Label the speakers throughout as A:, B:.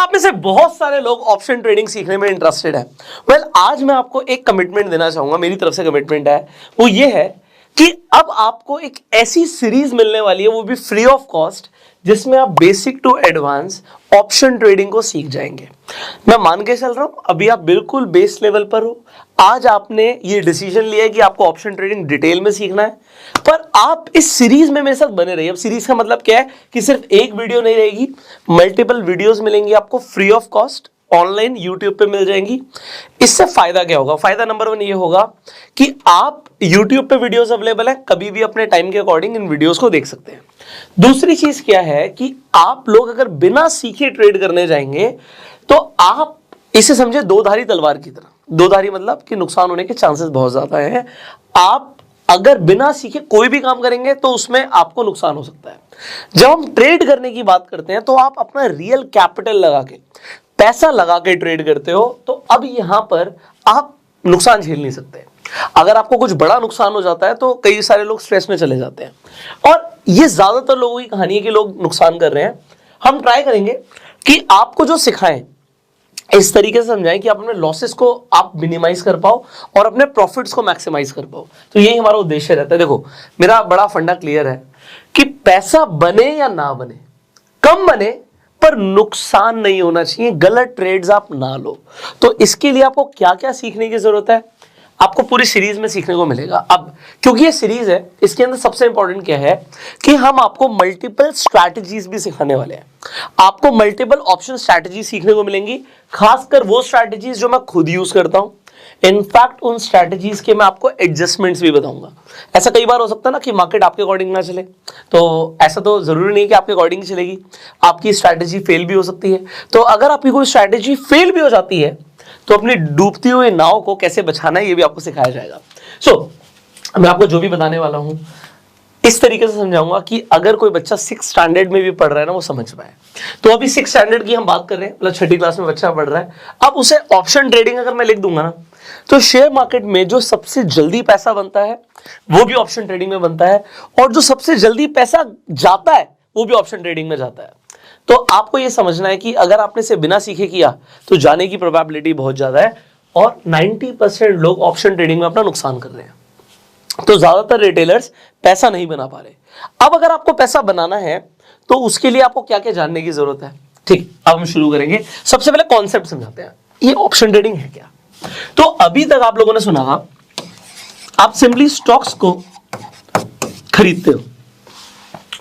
A: आप में से बहुत सारे लोग ऑप्शन ट्रेडिंग सीखने में इंटरेस्टेड है। आज मैं आपको एक कमिटमेंट देना चाहूंगा, मेरी तरफ से कमिटमेंट है, वो ये है कि अब आपको एक ऐसी सीरीज मिलने वाली है, वो भी फ्री ऑफ कॉस्ट, जिसमें आप basic to advance option trading को सीख जाएंगे। मैं मान के चल रहा हूं अभी आप बिल्कुल बेस लेवल पर हो। आज आपने ये डिसीजन लिया है कि आपको ऑप्शन ट्रेडिंग डिटेल में सीखना है, पर आप इस सीरीज में मेरे साथ बने रहिए। अब सीरीज का मतलब क्या है कि सिर्फ एक वीडियो नहीं रहेगी, मल्टीपल वीडियोस मिलेंगी आपको free of cost, online YouTube पे मिल जाएंगी। इससे फायदा क्या होगा? फायदा नंबर 1 ये होगा कि आप यूट्यूब पे वीडियोस अवेलेबल है, कभी भी अपने टाइम के अकॉर्डिंग इन वीडियोस को देख सकते हैं। दूसरी चीज क्या है कि आप लोग अगर बिना सीखे ट्रेड करने जाएंगे तो आप इसे समझे दो धारी तलवार की तरह। दो धारी मतलब कि नुकसान होने के चांसेस बहुत ज्यादा है। आप अगर बिना सीखे कोई भी काम करेंगे तो उसमें आपको नुकसान हो सकता है। जब हम ट्रेड करने की बात करते हैं तो आप अपना रियल कैपिटल लगा के, पैसा लगा के ट्रेड करते हो, तो अब यहां पर आप नुकसान झेल नहीं सकते। अगर आपको कुछ बड़ा नुकसान हो जाता है तो कई सारे लोग स्ट्रेस में चले जाते हैं, और ये ज्यादातर लोगों की कहानी है कि लोग नुकसान कर रहे हैं। हम ट्राई करेंगे कि आपको जो सिखाएं इस तरीके से समझाएं कि आप अपने लॉसेस को आप मिनिमाइज कर पाओ और अपने प्रॉफिट्स को मैक्सिमाइज कर पाओ। तो यही हमारा उद्देश्य रहता है। देखो, मेरा बड़ा फंडा क्लियर है कि पैसा बने या ना बने, कम बने पर नुकसान नहीं होना चाहिए, गलत ट्रेड्स आप ना लो। तो इसके लिए आपको क्या क्या सीखने की जरूरत है, आपको पूरी सीरीज में सीखने को मिलेगा। अब क्योंकि ये सीरीज है, इसके अंदर सबसे इंपॉर्टेंट क्या है कि हम आपको मल्टीपल स्ट्रैटेजीज भी सिखाने वाले हैं। आपको मल्टीपल ऑप्शन स्ट्रैटेजी सीखने को मिलेंगी, खासकर वो स्ट्रैटेजीज जो मैं खुद यूज करता हूं। इनफैक्ट उन स्ट्रैटेजीज के मैं आपको एडजस्टमेंट्स भी बताऊंगा। ऐसा कई बार हो सकता है ना कि मार्केट आपके अकॉर्डिंग ना चले, तो ऐसा तो जरूरी नहीं कि आपके अकॉर्डिंग चलेगी, आपकी स्ट्रैटेजी फेल भी हो सकती है। तो अगर आपकी कोई स्ट्रैटेजी फेल भी हो जाती है तो अपनी डूबती हुई नाव को कैसे बचाना है ये भी आपको सिखाया जाएगा। मैं आपको जो भी बताने वाला हूं इस तरीके से समझाऊंगा कि अगर कोई बच्चा 6th स्टैंडर्ड में भी पढ़ रहा है ना, वो समझ पाए। तो अभी 6th स्टैंडर्ड की हम बात कर रहे हैं, मतलब 6ठी क्लास में बच्चा पढ़ रहा है। अब उसे ऑप्शन ट्रेडिंग अगर मैं लिख दूंगा ना, तो शेयर मार्केट में जो सबसे जल्दी पैसा बनता है वो भी ऑप्शन ट्रेडिंग में बनता है, और जो सबसे जल्दी पैसा जाता है वो भी ऑप्शन ट्रेडिंग में जाता है। तो आपको यह समझना है कि अगर आपने इसे बिना सीखे किया तो जाने की प्रोबेबिलिटी बहुत ज्यादा है, और 90% लोग ऑप्शन ट्रेडिंग में अपना नुकसान कर रहे हैं। तो ज्यादातर रिटेलर्स पैसा नहीं बना पा रहे। अब अगर आपको पैसा बनाना है तो उसके लिए आपको क्या क्या जानने की जरूरत है। ठीक, अब हम शुरू करेंगे। सबसे पहले कॉन्सेप्ट समझाते हैं, ये ऑप्शन ट्रेडिंग है क्या। तो अभी तक आप लोगों ने सुना, आप सिंपली स्टॉक्स को खरीदते हो।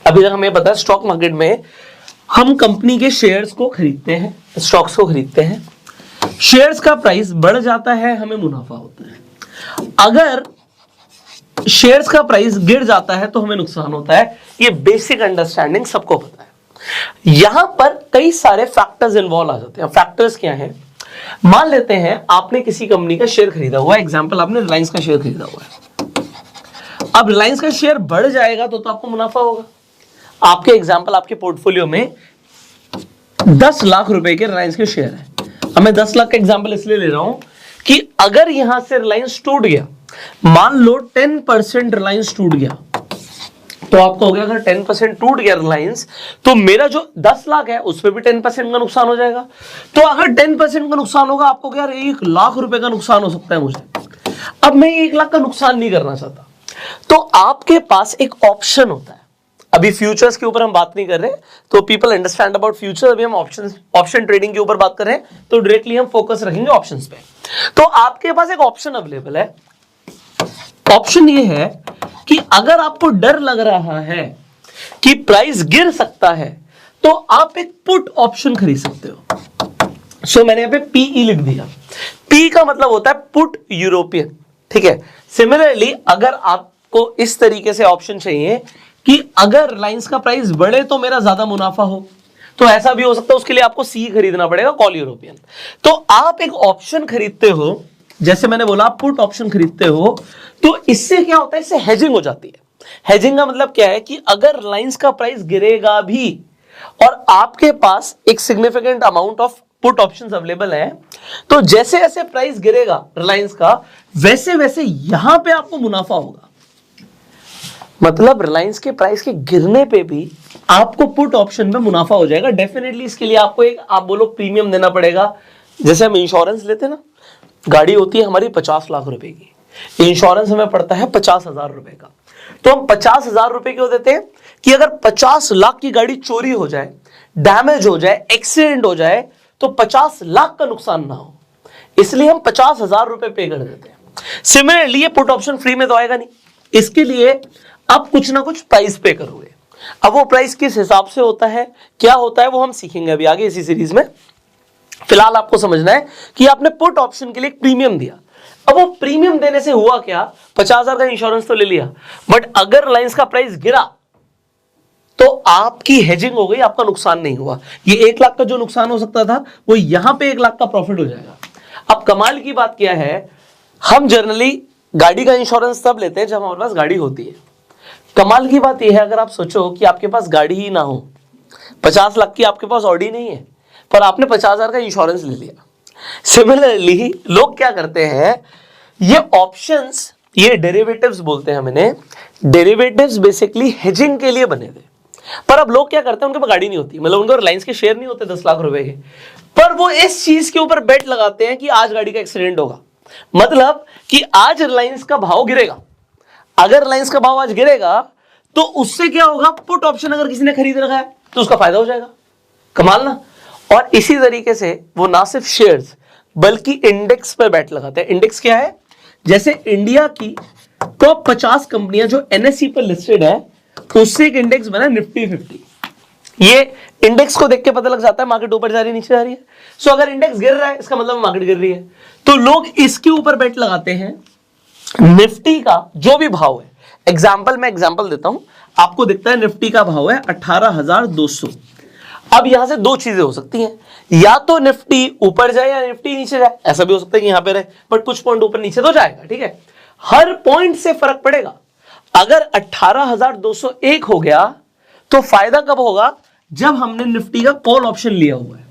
A: अभी तक हमें पता है स्टॉक मार्केट में हम कंपनी के शेयर्स को खरीदते हैं, स्टॉक्स को खरीदते हैं। शेयर्स का प्राइस बढ़ जाता है, हमें मुनाफा होता है। अगर शेयर्स का प्राइस गिर जाता है तो हमें नुकसान होता है। ये बेसिक अंडरस्टैंडिंग सबको पता है। यहां पर कई सारे फैक्टर्स इन्वॉल्व आ जाते हैं। फैक्टर्स क्या हैं? मान लेते हैं आपने किसी कंपनी का शेयर खरीदा हुआ है, एग्जांपल आपने रिलायंस का शेयर खरीदा हुआ है। अब रिलायंस का शेयर बढ़ जाएगा तो आपको मुनाफा होगा। आपके एग्जांपल, आपके पोर्टफोलियो में 10 लाख रुपए के रिलायंस के शेयर है। अब मैं 10 लाख का एग्जांपल इसलिए ले रहा हूं कि अगर यहां से रिलायंस टूट गया, मान लो 10% रिलायंस टूट गया, तो आपको हो गया, अगर 10% टूट गया रिलायंस तो मेरा जो 10 लाख है उसमें भी 10% का नुकसान हो जाएगा। तो अगर 10% का नुकसान होगा, आपको क्या 1 लाख रुपए का नुकसान हो सकता है मुझे। अब मैं 1 लाख का नुकसान नहीं करना चाहता, तो आपके पास एक ऑप्शन होता है। अभी फ्यूचर्स के ऊपर हम बात नहीं कर रहे, तो पीपल अंडरस्टैंड अबाउट फ्यूचर। अभी हम ऑप्शन ट्रेडिंग के ऊपर बात कर रहे हैं, तो डायरेक्टली हम फोकस रखेंगे ऑप्शंस पे। तो आपके पास एक ऑप्शन अवेलेबल है। ऑप्शन ये है कि अगर आपको डर लग रहा है कि प्राइस गिर सकता है तो आप एक पुट ऑप्शन खरीद सकते हो। मैंने यहां पे पीई लिख दिया। पी का मतलब होता है पुट यूरोपियन, ठीक है। सिमिलरली अगर आपको इस तरीके से ऑप्शन चाहिए कि अगर रिलायंस का प्राइस बढ़े तो मेरा ज्यादा मुनाफा हो, तो ऐसा भी हो सकता है, उसके लिए आपको सी खरीदना पड़ेगा, कॉल यूरोपियन। तो आप एक ऑप्शन खरीदते हो, जैसे मैंने बोला आप पुट ऑप्शन खरीदते हो, तो इससे क्या होता है, इससे हेजिंग हो जाती है। हेजिंग का मतलब क्या है कि अगर रिलायंस का प्राइस गिरेगा भी और आपके पास एक significant amount of put options available है, तो जैसे जैसे प्राइस गिरेगा रिलायंस का, वैसे वैसे यहां पे आपको मुनाफा होगा। मतलब रिलायंस के प्राइस के गिरने पे भी आपको पुट ऑप्शन में मुनाफा हो जाएगा डेफिनेटली। इसके लिए आपको एक आप बोलो प्रीमियम देना पड़ेगा। जैसे हम इंश्योरेंस लेते हैं ना, गाड़ी होती है हमारी 50 लाख रुपए की, इंश्योरेंस हमें पड़ता है 50,000 रुपए का। तो हम 50,000 रुपए क्यों देते हैं कि अगर 50 लाख की गाड़ी चोरी हो जाए, डैमेज हो जाए, एक्सीडेंट हो जाए तो 50 लाख का नुकसान ना हो, इसलिए हम 50,000 रुपए पे कर देते हैं। सिमिलरली ये पुट ऑप्शन फ्री में तो आएगा नहीं, इसके लिए आप कुछ ना कुछ प्राइस पे करोगे। अब वो प्राइस किस हिसाब से होता है, क्या होता है, वो हम सीखेंगे अभी आगे इसी सीरीज में। फिलहाल आपको समझना है कि आपने पुट ऑप्शन के लिए एक प्रीमियम दिया। अब वो प्रीमियम देने से हुआ क्या, 50,000 का इंश्योरेंस तो ले लिया, बट अगर रिलायंस का प्राइस गिरा तो आपकी हेजिंग हो गई, आपका नुकसान नहीं हुआ। ये 1 लाख का जो नुकसान हो सकता था वो यहां पे 1 लाख का प्रॉफिट हो जाएगा। अब कमाल की बात क्या है, हम जनरली गाड़ी का इंश्योरेंस तब लेते हैं जब हमारे पास गाड़ी होती है। कमाल की बात यह है, अगर आप सोचो कि आपके पास गाड़ी ही ना हो, 50 लाख की आपके पास ऑडी नहीं है, पर आपने 50,000 का इंश्योरेंस ले लिया। सिमिलरली लोग क्या करते हैं, ये ऑप्शंस, ये डेरिवेटिव्स बोलते हैं हम इन्हें। डेरिवेटिव्स बेसिकली हेजिंग के लिए बने थे, पर अब लोग क्या करते हैं, उनके पास गाड़ी नहीं होती, मतलब उनको रिलायंस के शेयर नहीं होते 10 लाख रुपए के, पर वो इस चीज के ऊपर बेट लगाते हैं कि आज गाड़ी का एक्सीडेंट होगा, मतलब कि आज रिलायंस का भाव गिरेगा। अगर रिलायंस का भाव आज गिरेगा तो उससे क्या होगा, पुट ऑप्शन अगर किसी ने खरीद रखा है तो उसका फायदा हो जाएगा। कमाल ना। और इसी तरीके से वो ना सिर्फ शेयर्स बल्कि इंडेक्स पर बैट लगाते हैं। इंडेक्स क्या है, जैसे इंडिया की टॉप 50 कंपनियां जो एनएसई पर लिस्टेड है, तो उससे एक इंडेक्स बना निफ्टी 50। ये इंडेक्स को देख के पता लग जाता है मार्केट ऊपर जा रही है नीचे जा रही है। सो अगर इंडेक्स गिर रहा है इसका मतलब मार्केट गिर रही है, तो लोग इसके ऊपर बेट लगाते हैं। निफ्टी का जो भी भाव है, मैं एग्जांपल देता हूं, आपको दिखता है निफ्टी का भाव है 18,200। अब यहां से दो चीजें हो सकती हैं, या तो निफ्टी ऊपर जाए या निफ्टी नीचे जाए। ऐसा भी हो सकता है कि यहां पे रहे बट कुछ पॉइंट ऊपर नीचे तो जाएगा, ठीक है। हर पॉइंट से फर्क पड़ेगा। अगर 18,201 हो गया तो फायदा कब होगा, जब हमने निफ्टी का कॉल ऑप्शन लिया हुआ है,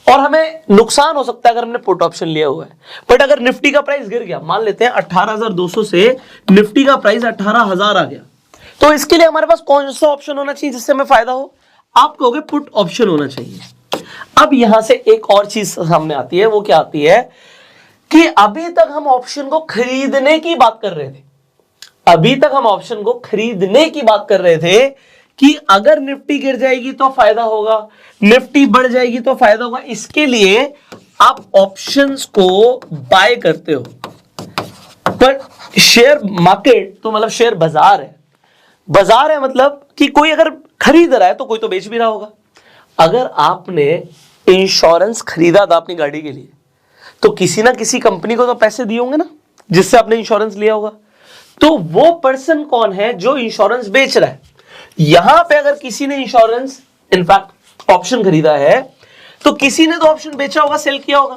A: और हमें नुकसान हो सकता है अगर हमने पुट ऑप्शन लिया हुआ है। बट अगर निफ्टी का प्राइस गिर गया, मान लेते हैं 18,200 से निफ्टी का प्राइस 18,000 आ गया, तो इसके लिए हमारे पास कौन सा ऑप्शन होना चाहिए जिससे हमें फायदा हो, आप कहोगे पुट ऑप्शन होना चाहिए। अब यहां से एक और चीज सामने आती है, वो क्या आती है कि अभी तक हम ऑप्शन को खरीदने की बात कर रहे थे, अभी तक हम ऑप्शन को खरीदने की बात कर रहे थे कि अगर निफ्टी गिर जाएगी तो फायदा होगा, निफ्टी बढ़ जाएगी तो फायदा होगा। इसके लिए आप ऑप्शंस को बाय करते हो। पर शेयर मार्केट तो मतलब शेयर बाजार है, बाजार है मतलब कि कोई अगर खरीद रहा है तो कोई तो बेच भी रहा होगा। अगर आपने इंश्योरेंस खरीदा था अपनी गाड़ी के लिए, तो किसी ना किसी कंपनी को तो पैसे दिए होंगे ना, जिससे आपने इंश्योरेंस लिया होगा। तो वो पर्सन कौन है जो इंश्योरेंस बेच रहा है। यहां पे अगर किसी ने इंश्योरेंस इनफैक्ट ऑप्शन खरीदा है, तो किसी ने तो ऑप्शन बेचा होगा, सेल किया होगा।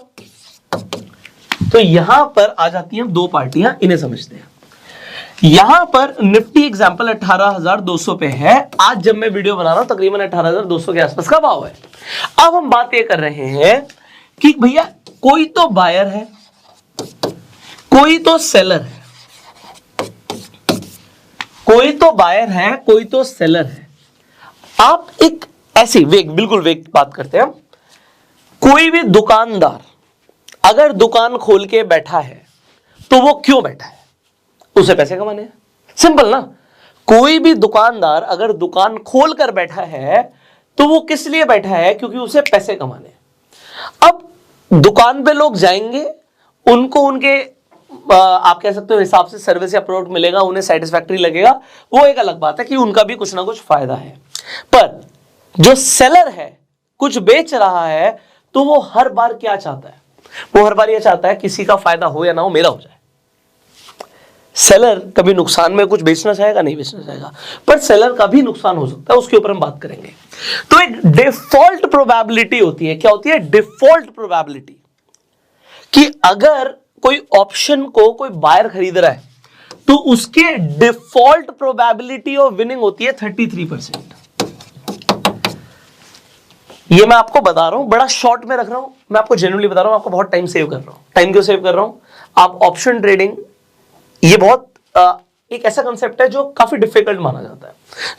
A: तो यहां पर आ जाती हैं दो पार्टियां, इन्हें समझते हैं। यहां पर निफ्टी एग्जांपल 18,200 पे है। आज जब मैं वीडियो बना रहा हूं तकरीबन 18,200 के आसपास का भाव है। अब हम बात ये कर रहे हैं कि भैया कोई तो बायर है, कोई तो सेलर है, कोई तो बायर है, कोई तो सेलर है। आप एक ऐसी बिल्कुल वेग बात करते हैं। कोई भी दुकानदार अगर दुकान खोल के बैठा है तो वो क्यों बैठा है, उसे पैसे कमाने हैं। सिंपल ना। कोई भी दुकानदार अगर दुकान खोल कर बैठा है तो वो किस लिए बैठा है, क्योंकि उसे पैसे कमाने हैं। अब दुकान पे लोग जाएंगे, उनको उनके आप कह सकते हो हिसाब से सर्विस या प्रोडक्ट मिलेगा, उन्हें सेटिस्फैक्टरी लगेगा, वो एक अलग बात है कि उनका भी कुछ ना कुछ फायदा है। पर जो सेलर है, कुछ बेच रहा है, तो वो हर बार क्या चाहता है, वो हर बार यह चाहता है किसी का फायदा हो या ना हो, मेरा हो जाए। सेलर कभी नुकसान में कुछ बेचना चाहेगा, नहीं बेचना चाहेगा, पर सेलर का भी नुकसान हो सकता है, उसके ऊपर हम बात करेंगे। तो एक डिफॉल्ट प्रोबेबिलिटी होती है। क्या होती है? डिफॉल्ट प्रोबेबिलिटी, कि अगर कोई ऑप्शन को कोई बायर खरीद रहा है तो उसके डिफॉल्ट प्रोबेबिलिटी ऑफ विनिंग होती है 33%। ये मैं आपको बता रहा हूं, बड़ा शॉर्ट में रख रहा हूं, मैं आपको जेन्युइनली बता रहा हूं, आपको बहुत टाइम सेव कर रहा हूं। टाइम क्यों सेव कर रहा हूं? आप ऑप्शन ट्रेडिंग ये बहुत एक ऐसा कंसेप्ट है जो काफी डिफिकल्ट माना जाता है।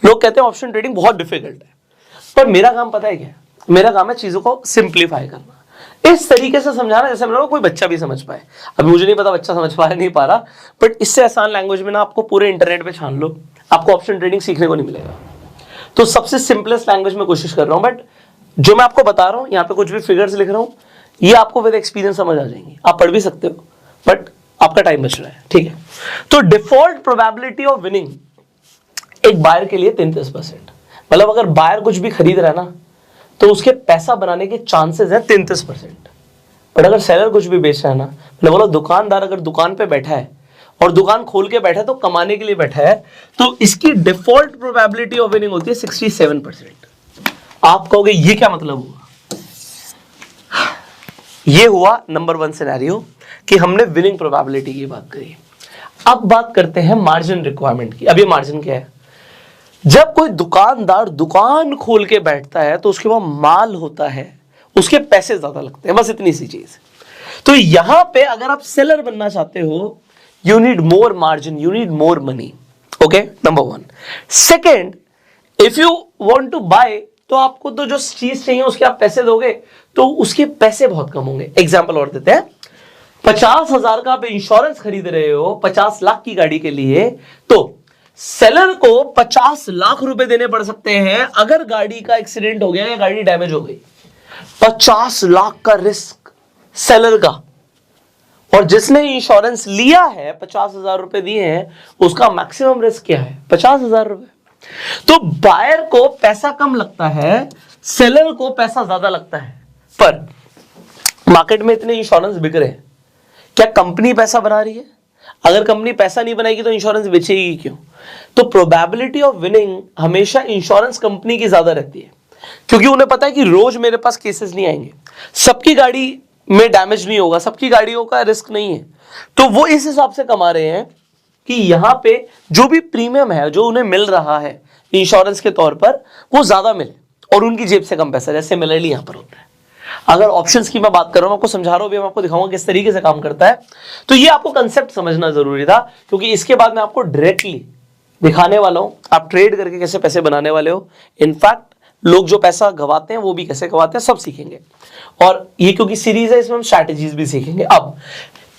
A: लोग कहते हैं ऑप्शन ट्रेडिंग बहुत डिफिकल्ट है, पर मेरा काम पता है क्या है? मेरा काम है चीजों को सिंप्लीफाई करना, इस तरीके से समझाना जैसे हम लोग कोई बच्चा भी समझ पाए। अभी मुझे नहीं पता बच्चा समझ पा नहीं पा रहा, बट इससे आसान लैंग्वेज में ना आपको पूरे इंटरनेट पे छान लो, आपको ऑप्शन ट्रेडिंग सीखने को नहीं मिलेगा। तो सबसे सिंपलेस्ट लैंग्वेज में कोशिश कर रहा हूं, बट जो मैं आपको बता रहा हूं, यहाँ पे कुछ भी फिगर्स लिख रहा हूं, ये आपको विद एक्सपीरियंस समझ आ जाएंगी। आप पढ़ भी सकते हो, बट आपका टाइम बच रहा है, ठीक है। तो डिफॉल्ट प्रोबेबिलिटी ऑफ विनिंग एक बायर के लिए 33%। मतलब अगर बायर कुछ भी खरीद रहा है ना, तो उसके पैसा बनाने के चांसेस है 33%। बट अगर सेलर कुछ भी बेच रहा है ना, मतलब बोलो दुकानदार अगर दुकान पे बैठा है और दुकान खोल के बैठा है तो कमाने के लिए बैठा है, तो इसकी डिफॉल्ट प्रोबेबिलिटी ऑफ विनिंग होती है 67%। आप कहोगे ये क्या मतलब हुआ? ये हुआ नंबर 1 सिनेरियो कि हमने विनिंग प्रोबेबिलिटी की बात करी। अब बात करते हैं मार्जिन रिक्वायरमेंट की। अब ये मार्जिन क्या है? जब कोई दुकानदार दुकान खोल के बैठता है तो उसके पास माल होता है, उसके पैसे ज्यादा लगते हैं, बस इतनी सी चीज। तो यहां पे अगर आप सेलर बनना चाहते हो, you need more margin, you need more money. Okay, number 1। Second, if you want to buy, तो आपको तो जो चीज चाहिए उसके आप पैसे दोगे, तो उसके पैसे बहुत कम होंगे। एग्जाम्पल और देते हैं, 50,000 का आप इंश्योरेंस खरीद रहे हो 50 लाख की गाड़ी के लिए, तो सेलर को 50 लाख रुपए देने पड़ सकते हैं अगर गाड़ी का एक्सीडेंट हो गया या गाड़ी डैमेज हो गई। 50 लाख का रिस्क सेलर का, और जिसने इंश्योरेंस लिया है 50,000 रुपए दिए हैं, उसका मैक्सिमम रिस्क क्या है? 50,000 रुपए। तो बायर को पैसा कम लगता है, सेलर को पैसा ज्यादा लगता है। पर मार्केट में इतने इंश्योरेंस बिक रहे हैं, क्या कंपनी पैसा बना रही है? अगर कंपनी पैसा नहीं बनाएगी तो इंश्योरेंस बेचेगी क्यों? तो प्रोबेबिलिटी ऑफ विनिंग हमेशा इंश्योरेंस कंपनी की ज्यादा रहती है, क्योंकि उन्हें पता है कि रोज मेरे पास केसेस नहीं आएंगे, सबकी गाड़ी में डैमेज नहीं होगा, सबकी गाड़ियों का रिस्क नहीं है। तो वो इस हिसाब से कमा रहे हैं कि यहां पे जो भी प्रीमियम है जो उन्हें मिल रहा है इंश्योरेंस के तौर पर, वो ज्यादा मिले और उनकी जेब से कम पैसा, जैसे सिमिलरली यहां पर होता है। अगर ऑप्शंस की मैं बात कर रहा हूं, आपको समझा रहा हूं, मैं आपको दिखाऊंगा किस तरीके से काम करता है। तो ये आपको कंसेप्ट समझना जरूरी था, क्योंकि इसके बाद मैं आपको डायरेक्टली दिखाने वाला हूं आप ट्रेड करके कैसे पैसे बनाने वाले हो। इनफैक्ट लोग जो पैसा गवाते हैं वो भी कैसे गवाते हैं, सब सीखेंगे। और ये क्योंकि सीरीज है, इसमें हम स्ट्रैटेजीज भी सीखेंगे। अब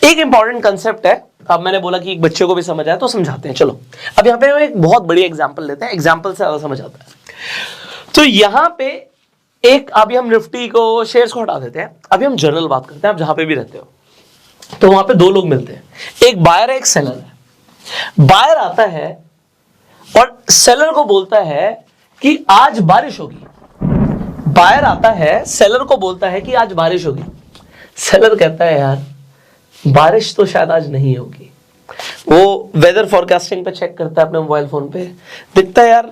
A: एक इंपॉर्टेंट कंसेप्ट है, अब मैंने बोला कि एक बच्चे को भी समझ आया तो समझाते हैं। चलो अब यहाँ पे हम एक बहुत बड़ी एग्जांपल लेते हैं, एग्जांपल से ज्यादा समझ आता है। तो यहाँ पे एक, अभी हम निफ्टी को, शेयर्स को हटा देते हैं, अभी हम जनरल बात करते हैं। आप जहां पे भी रहते हो तो वहां पे दो लोग मिलते हैं, एक बायर है एक सेलर है। बायर आता है और सेलर को बोलता है कि आज बारिश होगी। बायर आता है, सेलर को बोलता है कि आज बारिश होगी। सेलर कहता है यार बारिश तो शायद आज नहीं होगी। वो वेदर फॉरकास्टिंग पे चेक करता है अपने मोबाइल फोन पे, दिखता है यार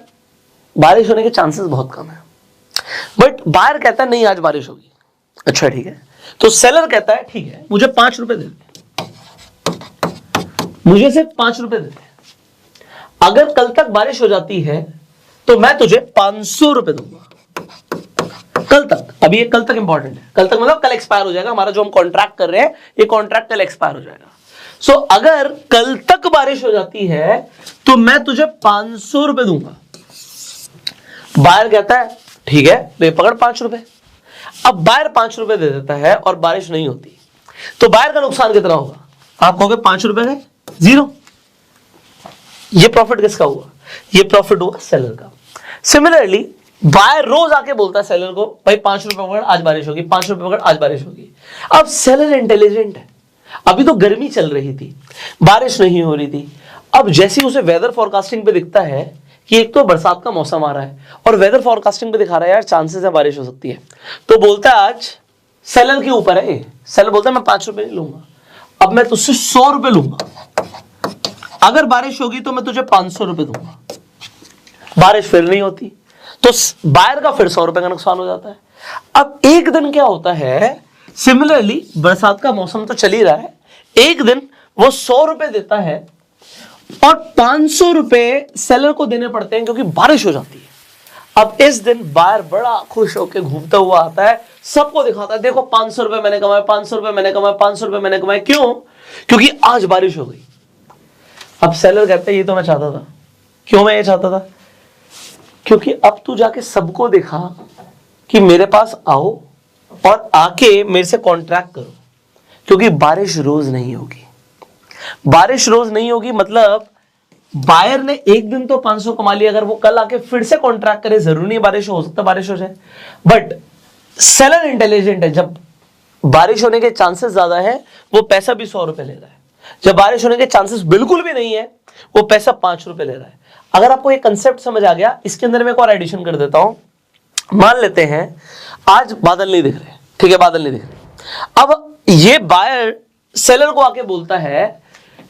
A: बारिश होने के चांसेस बहुत कम है। बट बायर कहता है नहीं आज बारिश होगी। अच्छा ठीक है, तो सेलर कहता है ठीक है मुझे 5 रुपए दे दे, मुझे सिर्फ 5 रुपए दे दे, अगर कल तक बारिश हो जाती है तो मैं तुझे 500 रुपए दूंगा। कल तक, अभी ये कल तक इंपॉर्टेंट है, कल तक मतलब कल एक्सपायर हो जाएगा हमारा जो हम कॉन्ट्रैक्ट कर रहे हैं, ये कॉन्ट्रैक्ट कल एक्सपायर हो जाएगा। सो अगर कल तक बारिश हो जाती है तो मैं तुझे 500 रुपए दूंगा। बायर कहता है ठीक है, तो ये पकड़ 5 रुपए। अब बायर 5 रुपए दे देता है और बारिश नहीं होती, तो बायर का नुकसान कितना होगा? आप कहोगे 5 रुपए गए, 0। ये प्रॉफिट किसका हुआ? ये प्रॉफिट हुआ सेलर का। सिमिलरली बायर रोज आके बोलता है सेलर को, भाई 5 रुपए पकड़ आज बारिश होगी, 5 रुपए पकड़ आज बारिश होगी। अब सेलर इंटेलिजेंट है, अभी तो गर्मी चल रही थी, बारिश नहीं हो रही थी। अब जैसे उसे वेदर फॉरकास्टिंग पे दिखता है कि एक तो बरसात का मौसम आ रहा है और वेदर फॉरकास्टिंग पे दिखा रहा है यार चांसेस है बारिश हो सकती है, तो बोलता है आज सेलर के ऊपर है। सेलर बोलता है मैं 5 रुपए नहीं लूंगा, अब मैं तुझसे 100 रुपए लूंगा, अगर बारिश होगी तो मैं तुझे 500 रुपए दूंगा। बारिश फिर नहीं होती तो बायर का फिर 100 रुपए का नुकसान हो जाता है। अब एक दिन क्या होता है, सिमिलरली बरसात का मौसम तो चल ही रहा है, एक दिन वो 100 रुपए देता है और 500 रुपए सेलर को देने पड़ते हैं क्योंकि बारिश हो जाती है। अब इस दिन बायर बड़ा खुश होकर घूमता हुआ आता है, सबको दिखाता है देखो 500 रुपए मैंने कमाए, 500 रुपए मैंने कमाए, 500 रुपए मैंने कमाए। क्यों? क्योंकि आज बारिश हो गई। अब सेलर कहता है ये तो मैं चाहता था। क्यों मैं ये चाहता था? क्योंकि अब तू जाके सबको दिखा कि मेरे पास आओ और आके मेरे से कॉन्ट्रैक्ट करो, क्योंकि बारिश रोज नहीं होगी। बारिश रोज नहीं होगी मतलब बायर ने एक दिन तो 500 कमा लिया, अगर वो कल आके फिर से कॉन्ट्रैक्ट करे, जरूरी नहीं बारिश हो सकता बारिश हो जाए, बट सेलर इंटेलिजेंट है। जब बारिश होने के चांसेस ज्यादा है वो पैसा भी 100 रुपए ले रहा है, जब बारिश होने के चांसेस बिल्कुल भी नहीं है वो पैसा 5 रुपए ले रहा है। अगर आपको ये कंसेप्ट समझ आ गया, इसके अंदर मैं एक और एडिशन कर देता हूं। मान लेते हैं आज बादल नहीं दिख रहे, ठीक है, बादल नहीं दिख रहे। अब ये बायर सेलर को आके बोलता है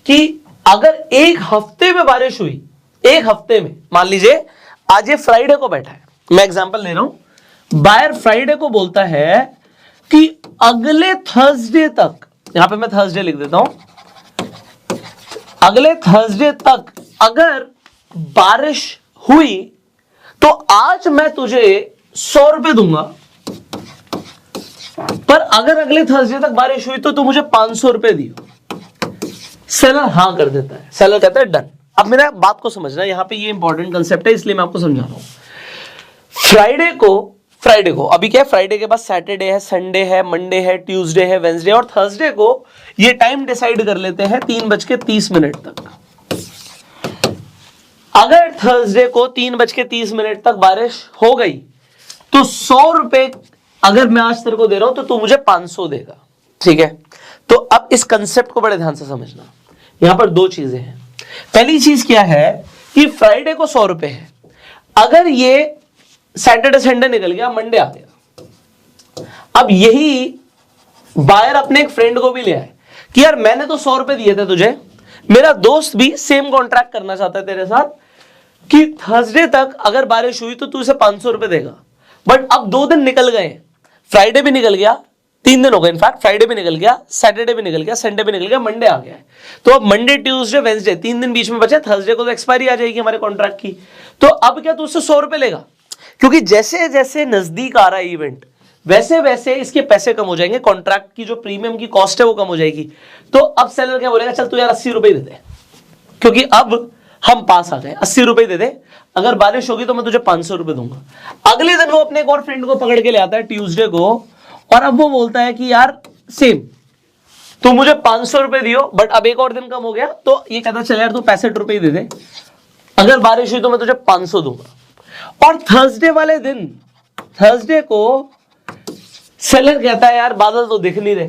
A: कि अगर एक हफ्ते में बारिश हुई, एक हफ्ते में, मान लीजिए आज ये फ्राइडे को बैठा है, मैं एग्जांपल ले रहा हूं, बायर फ्राइडे को बोलता है कि अगले थर्सडे तक, यहां पे मैं थर्सडे लिख देता हूं, अगले थर्सडे तक अगर बारिश हुई तो आज मैं तुझे 100 रुपए दूंगा, पर अगर अगले थर्सडे तक बारिश हुई तो तू मुझे 500 रुपए दियो। सेलर हां कर देता है, सेलर कहता है डन। अब मेरा बात को समझना, यहां पे ये इंपॉर्टेंट कंसेप्ट है इसलिए मैं आपको समझा रहा हूं। फ्राइडे को अभी क्या है, फ्राइडे के बाद सैटरडे है, संडे है, मंडे है, ट्यूसडे है, वेंसडे और थर्सडे को ये टाइम डिसाइड कर लेते हैं 3:30 तक। अगर थर्सडे को 3:30 तक बारिश हो गई तो 100 रुपए अगर मैं आज तेरे को दे रहा हूं तो तू मुझे 500 देगा, ठीक है। तो अब इस कंसेप्ट को बड़े ध्यान से समझना, यहां पर दो चीजें हैं। पहली चीज क्या है कि फ्राइडे को 100 रुपए है, अगर ये सैटरडे संडे निकल गया, मंडे आ गया, अब यही बायर अपने एक फ्रेंड को भी ले आए कि यार मैंने तो 100 रुपए दिए थे तुझे, मेरा दोस्त भी सेम कॉन्ट्रैक्ट करना चाहता है तेरे साथ कि थर्सडे तक अगर बारिश हुई तो तू उसे 500 रुपए देगा। बट अब 2 दिन निकल गए, फ्राइडे भी निकल गया, 3 दिन हो गए, इनफैक्ट फ्राइडे भी निकल गया, सैटरडे भी निकल गया, संडे भी निकल गया, मंडे आ गया है। तो अब मंडे, ट्यूसडे, वेंसडे 3 दिन बीच में बचे, थर्सडे को तो एक्सपायरी आ जाएगी हमारे कॉन्ट्रैक्ट की। तो अब क्या तू उससे 100 रुपए लेगा, क्योंकि जैसे जैसे नजदीक आ रहा है इवेंट वैसे वैसे इसके पैसे कम हो जाएंगे, कॉन्ट्रैक्ट की जो प्रीमियम की कॉस्ट है वो कम हो जाएगी। तो अब सेलर क्या बोलेगा, चल तू यार 80 रुपए दे दे, क्योंकि अब हम पास आ गए, 80 रुपए दे दे, अगर बारिश होगी तो मैं तुझे 500 रुपए दूंगा। अगले दिन वो अपने एक और फ्रेंड को पकड़ के ले आता है ट्यूसडे को, और अब वो बोलता है कि यार सेम तू मुझे 500 रुपए दियो, बट अब एक और दिन कम हो गया, तो ये कहता चल यार तू 65 रुपए ही दे दे, अगर बारिश हुई तो मैं तुझे 500 दूंगा। और थर्सडे वाले दिन, थर्सडे को सेलर कहता है यार बादल तो दिख नहीं रहे,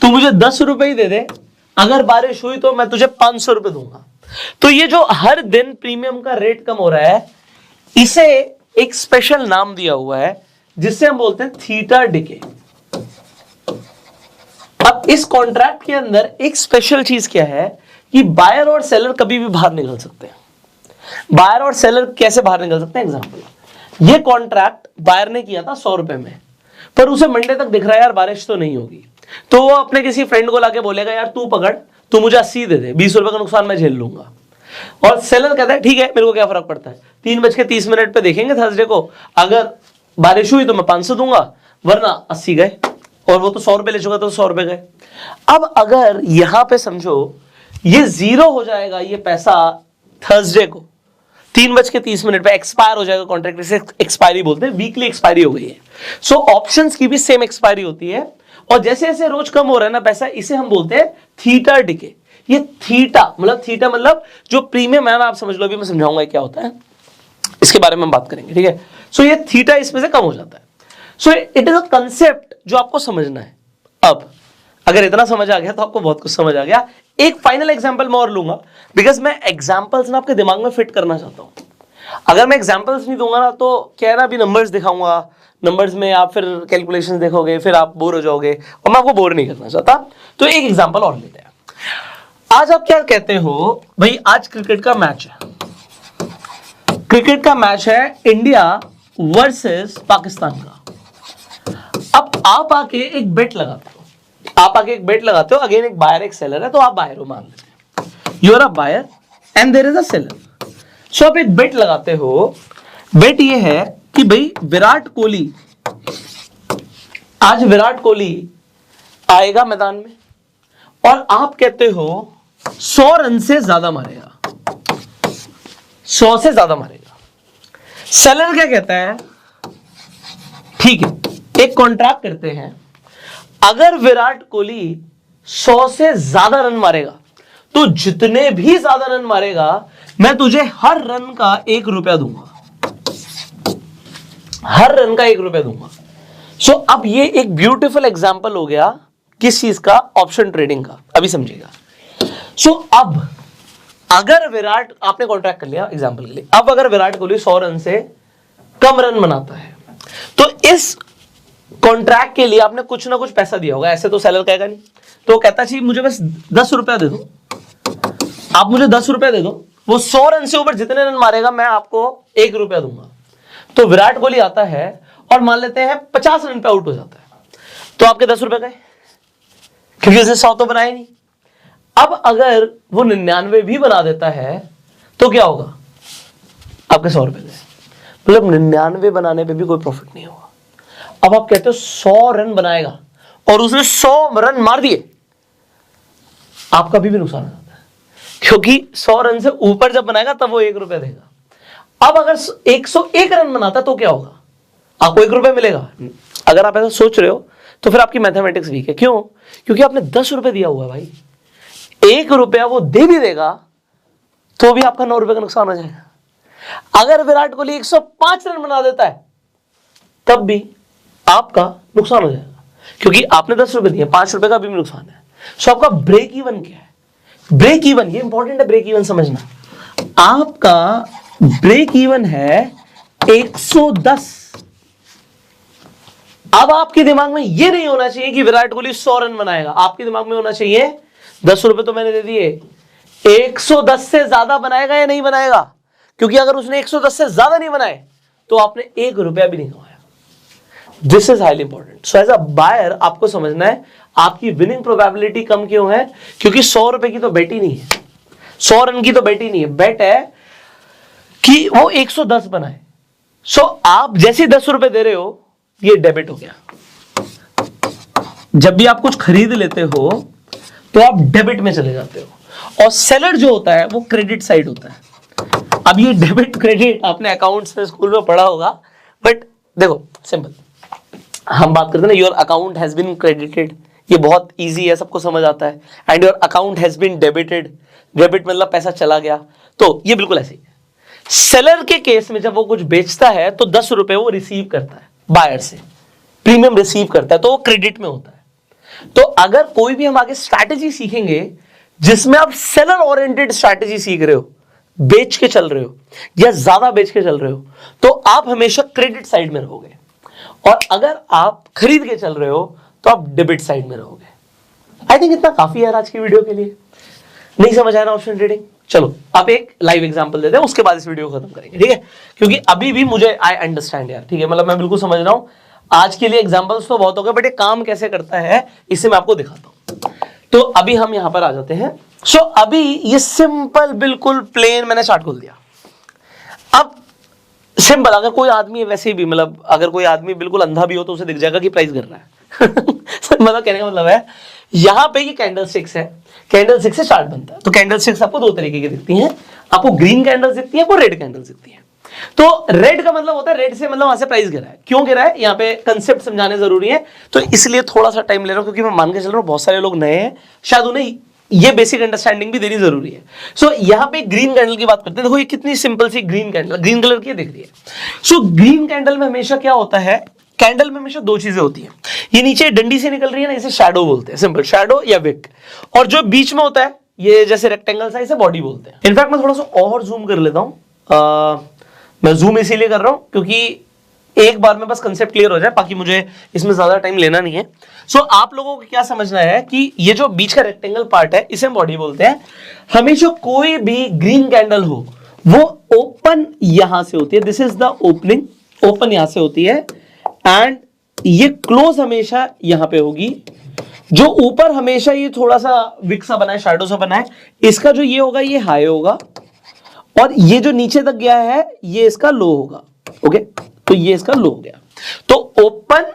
A: तू मुझे 10 रुपए ही दे दे, अगर बारिश हुई तो मैं तुझे 500 रुपए दूंगा। तो ये जो हर दिन प्रीमियम का रेट कम हो रहा है, इसे एक स्पेशल नाम दिया हुआ है जिससे हम बोलते हैं थीटा डिके। अब इस कॉन्ट्रैक्ट के अंदर एक स्पेशल चीज क्या है कि बायर और सेलर कभी भी बाहर निकल सकते हैं। बायर और सेलर कैसे बाहर निकल सकते हैं? एग्जांपल, ये कॉन्ट्रैक्ट बायर ने किया था 100 रुपए में, पर उसे मंडे तक दिख रहा है यार बारिश तो नहीं होगी, तो वो अपने किसी फ्रेंड को लाके बोलेगा यार तू पकड़, तू मुझे 80 दे दे, 20 रुपए का नुकसान मैं झेल लूंगा। और सेलर कहता है ठीक है मेरे को क्या फर्क पड़ता है, 3:30 पे देखेंगे थर्सडे को, अगर बारिश हुई तो मैं 500 दूंगा, वरना 80 गए, और वो तो 100 रुपए ले चुका तो 100 रुपए गए। अब अगर यहां पे समझो ये 0 हो जाएगा, ये पैसा थर्सडे को 3:30 पे एक्सपायर हो जाएगा कॉन्ट्रैक्ट, इसे एक्सपायरी बोलते हैं, वीकली एक्सपायरी हो गई है। सो ऑप्शंस की भी सेम एक्सपायरी होती है, और जैसे जैसे रोज कम हो रहा है ना पैसा, इसे हम बोलते हैं थीटा डिके। ये थीटा मतलब जो प्रीमियम है ना, आप समझ लो, अभी मैं समझाऊंगा क्या होता है, इसके बारे में हम बात करेंगे, ठीक है। सो ये थीटा इसमें से कम हो जाता है। So it is a concept जो आपको समझना है। अब अगर इतना समझ आ गया तो आपको बहुत कुछ समझ आ गया। एक फाइनल एग्जांपल मैं और लूंगा, बिकॉज मैं एग्जांपल्स ना आपके दिमाग में फिट करना चाहता हूं। अगर मैं एग्जांपल्स नहीं दूंगा ना तो क्या है ना, अभी नंबर्स दिखाऊंगा, नंबर्स में आप फिर कैलकुलेशंस देखोगे, फिर आप बोर हो जाओगे, और मैं आपको बोर नहीं करना चाहता। तो एक एग्जांपल और लेते हैं। आज आप क्या कहते हो भाई, आज क्रिकेट का मैच है, क्रिकेट का मैच है इंडिया वर्सेस पाकिस्तान का। अब आप आके एक बेट लगाते हो, अगेन एक बायर एक सेलर है, तो आप बायर हो, मान लेते हैं you are a buyer and there is a seller. So आप एक बेट लगाते हो, बेट ये है कि भाई आज विराट कोहली आएगा मैदान में, और आप कहते हो 100 रन से ज्यादा मारेगा, 100 से ज्यादा मारेगा। सेलर क्या कहता है, ठीक है, एक कॉन्ट्रैक्ट करते हैं, अगर विराट कोहली 100 से ज्यादा रन मारेगा तो जितने भी ज्यादा रन मारेगा मैं तुझे हर रन का 1 रुपया दूंगा, हर रन का 1 रुपया दूंगा। सो अब ये एक ब्यूटीफुल एग्जांपल हो गया किस चीज का, ऑप्शन ट्रेडिंग का। अभी समझिएगा। सो अब अगर विराट, आपने कॉन्ट्रैक्ट कर लिया एग्जांपल के लिए, अब अगर विराट कोहली 100 रन से कम रन बनाता है तो इस कॉन्ट्रैक्ट के लिए आपने कुछ ना कुछ पैसा दिया होगा, ऐसे तो सेलर कहेगा नहीं, तो कहता चाहिए मुझे बस 10 रुपया दे दो, आप मुझे 10 रुपया दे दो, वो 100 रन से ऊपर जितने रन मारेगा मैं आपको 1 रुपया दूंगा। तो विराट कोहली आता है और मान लेते हैं 50 रन पे आउट हो जाता है, तो आपके 10 रुपए गए, क्योंकि उसने 100 तो बनाए नहीं। अब अगर वो 99 भी बना देता है तो क्या होगा, आपके 100 रुपए गए, मतलब 99 बनाने पे भी कोई प्रॉफिट नहीं होगा। अब आप कहते हो 100 रन बनाएगा और उसने 100 रन मार दिए, आपका भी नुकसान हो जाता है, क्योंकि 100 रन से ऊपर जब बनाएगा तब वो 1 रुपया देगा। अब अगर 101 रन बनाता तो क्या होगा, आपको 1 रुपया मिलेगा। अगर आप ऐसा सोच रहे हो तो फिर आपकी मैथमेटिक्स वीक है। क्यों, क्योंकि आपने 10 रुपए दिया हुआ है भाई, 1 रुपया वो दे भी देगा तो भी आपका 9 रुपए का नुकसान हो जाएगा। अगर विराट कोहली 105 रन बना देता है तब भी आपका नुकसान हो जाएगा, क्योंकि आपने 10 रुपए दिए, 5 रुपए का भी नुकसान है। सो आपका ब्रेक इवन क्या है, ब्रेक इवन, ये इंपॉर्टेंट है, ब्रेक इवन समझना। आपका ब्रेक इवन है 110। अब आपके दिमाग में यह नहीं होना चाहिए कि विराट कोहली 100 रन बनाएगा, आपके दिमाग में होना चाहिए 10 रुपए तो मैंने दे दिए, 110 से ज्यादा बनाएगा या नहीं बनाएगा, क्योंकि अगर उसने 110 से ज्यादा नहीं बनाए तो आपने 1 रुपया भी नहीं कमाया। This is highly important. So as a buyer आपको समझना है आपकी विनिंग प्रोबेबिलिटी कम क्यों है, क्योंकि 100 रुपए की तो बेट ही नहीं है, 100 रन की तो बेट ही नहीं है, बेट है कि वो 110 बनाए। सो आप जैसे 10 रुपए दे रहे हो, ये डेबिट हो गया। जब भी आप कुछ खरीद लेते हो तो आप डेबिट में चले जाते हो, और सेलर जो होता है वो क्रेडिट साइड होता है। अब ये डेबिट क्रेडिट आपने अकाउंट्स में स्कूल में पढ़ा होगा, बट देखो सिंपल, हम बात करते हैं ना, your account has been credited, ये बहुत इजी है, सबको समझ आता है, and your account has been debited, debit मतलब पैसा चला गया, तो ये बिल्कुल ऐसे ही है। सेलर के केस में जब वो कुछ बेचता है तो 10 रुपए वो रिसीव करता है बायर से, प्रीमियम रिसीव करता है, तो वो क्रेडिट में होता है। तो अगर कोई भी हम आगे स्ट्रैटेजी सीखेंगे जिसमें आप सेलर ओरिएंटेड स्ट्रैटेजी सीख रहे हो, बेच के चल रहे हो या ज्यादा बेच के चल रहे हो, तो आप हमेशा क्रेडिट साइड में रहोगे, और अगर आप खरीद के चल रहे हो तो आप डेबिट साइड में रहोगे। आई थिंक इतना काफी है आज की वीडियो के लिए। नहीं समझ आया ना ऑप्शन ट्रेडिंग, चलो आप एक लाइव एग्जांपल देते हैं, उसके बाद इस वीडियो को खत्म करेंगे, ठीक है, क्योंकि अभी भी मुझे आई अंडरस्टैंड यार, ठीक है, मतलब मैं बिल्कुल समझ रहा हूं। आज के लिए एग्जांपल्स तो बहुत हो गए, बट ये काम कैसे करता है इसे मैं आपको दिखाता हूं। तो अभी हम यहां पर आ जाते हैं। सो अभी ये सिंपल बिल्कुल प्लेन मैंने चार्ट खोल दिया। अब सिंपल, अगर कोई आदमी वैसे भी, मतलब अगर कोई आदमी बिल्कुल अंधा भी हो तो उसे दिख जाएगा कि प्राइस गिर रहा है मतलब कहने का मतलब है, यहां पे ये कैंडल स्टिक्स है, कैंडल स्टिक से चार्ट बनता है। तो कैंडल स्टिक्स आपको 2 तरीके की दिखती हैं, आपको ग्रीन कैंडल्स दिखती है, आपको रेड कैंडल्स दिखती है। तो रेड का मतलब होता है, रेड से मतलब वहां से प्राइस गिरा है। क्यों गिरा है, यहाँ पे कंसेप्ट समझाने जरूरी है, तो इसलिए थोड़ा सा टाइम ले रहा हूं, क्योंकि मैं मान के चल रहा हूं बहुत सारे लोग नए हैं, शायद उन्हें ये बेसिक अंडरस्टैंडिंग भी देनी जरूरी है। सो यहाँ पे ग्रीन कैंडल की बात करते हैं। देखो ये कितनी सिंपल सी ग्रीन कैंडल, ग्रीन कलर की दिख रही है। सो ग्रीन कैंडल में हमेशा क्या होता है, कैंडल में हमेशा 2 चीजें होती हैं। ये नीचे डंडी से निकल रही है ना, इसे शैडो बोलते हैं, सिंपल शैडो या विक, और जो बीच में होता है ये जैसे रेक्टेंगल सा, इसे बॉडी बोलते हैं। इनफैक्ट मैं थोड़ा सा और जूम कर लेता हूं, मैं जूम इसीलिए कर रहा हूं क्योंकि एक बार में बस कंसेप्ट क्लियर हो जाए, बाकी मुझे इसमें ज्यादा टाइम लेना नहीं है। सो आप लोगों को क्या समझना है कि ये जो बीच का रेक्टेंगल पार्ट है इसे हम बॉडी बोलते हैं। हमेशा कोई भी ग्रीन कैंडल हो वो ओपन यहां से होती है, this is the opening, open यहां से होती है, एंड ये क्लोज हमेशा यहां पे होगी। जो ऊपर हमेशा ये थोड़ा सा विक सा बना है, शैडो सा बना है, इसका जो ये होगा ये हाई होगा, और ये जो नीचे तक गया है ये इसका लो होगा। ओके, तो ये इसका लो हो गया। तो ओपन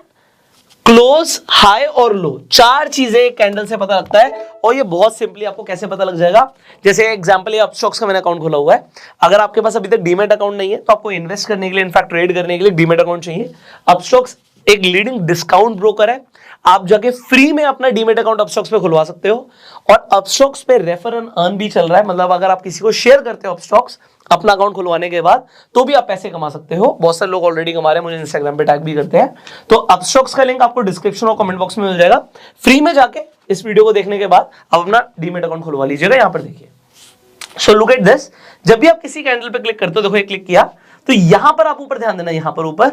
A: क्लोज, हाई और लो, चार चीजें एक कैंडल से पता लगता है। और ये बहुत सिंपली आपको कैसे पता लग जाएगा, जैसे एग्जांपल ये अपस्टॉक्स का मैंने अकाउंट खोला हुआ है। अगर आपके पास अभी तक डीमेट अकाउंट नहीं है तो आपको इन्वेस्ट करने के लिए, इनफैक्ट ट्रेड करने के लिए डीमेट अकाउंट चाहिए। अपस्टॉक्स एक लीडिंग डिस्काउंट ब्रोकर है, आप जाके फ्री में अपना डीमेट अकाउंट अपस्टॉक्स पे खुलवा सकते हो। और अपस्टॉक्स पे रेफर एंड अर्न भी चल रहा है, मतलब अगर आप किसी को शेयर करते हो अपस्टॉक्स अपना अकाउंट खुलवाने के बाद, तो भी आप पैसे कमा सकते हो। बहुत सारे लोग ऑलरेडी कमा रहे हैं, मुझे इंस्टाग्राम पे टैग भी करते हैं। तो अपस्टॉक्स का लिंक आपको डिस्क्रिप्शन और कमेंट बॉक्स में मिल जाएगा। फ्री में जाके इस वीडियो को देखने के बाद आप अपना डीमेट अकाउंट खुलवा लीजिएगा। यहां पर देखिए, सो लुक एट दिस, जब भी आप किसी कैंडल पे क्लिक करते हो, देखो ये क्लिक किया, तो यहां पर आप ऊपर ध्यान देना, यहां पर ऊपर,